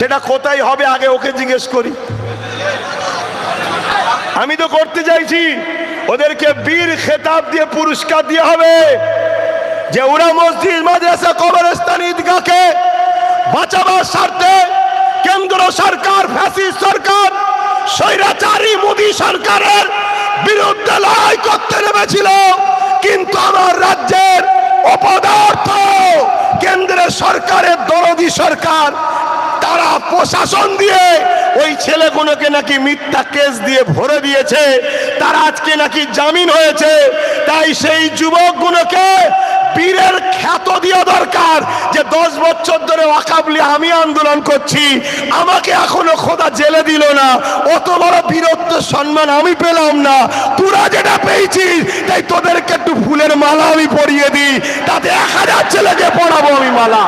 সেটা কোথায় হবে আগে ওকে জিজ্ঞেস করি। আমি তো করতে চাইছি ওদেরকে বীর খেতাব দিয়ে পুরস্কার দিয়ে হবে যে ওরা মসজিদ মাদ্রাসা কবরস্থান ঈদগাহকে বাঁচাবার স্বার্থে কেন্দ্র সরকার ফ্যাসিস্ট সরকার স্বৈরাচারী মোদী সরকারের বিরুদ্ধে লড়াই করতে নেমেছিল, কিন্তু আমার রাজ্যের অপদার্থ কেন্দ্রের সরকারের দরদি সরকার তারা প্রশাসন দিয়ে ওই ছেলেগুলোকে নাকি মিথ্যা কেস দিয়ে ভরে দিয়েছে, তারা আজকে নাকি জামিন হয়েছে। তাই সেই যুবকগুলোকে বীরের খ্যাত দেওয়া দরকার যে 10 বছর ধরে ওয়াকাবলি আমি আন্দোলন করছি, আমাকে এখনো খোদা জেলে দিল না, অত বড় বীরত্ব সম্মান আমি পেলাম না, তোরা যেটা পেয়েছিস তাই তোদেরকে একটু ফুলের মালা আমি পরিয়ে দিই, তাতে 1000 ছেলেকে পড়াবো আমি মালা।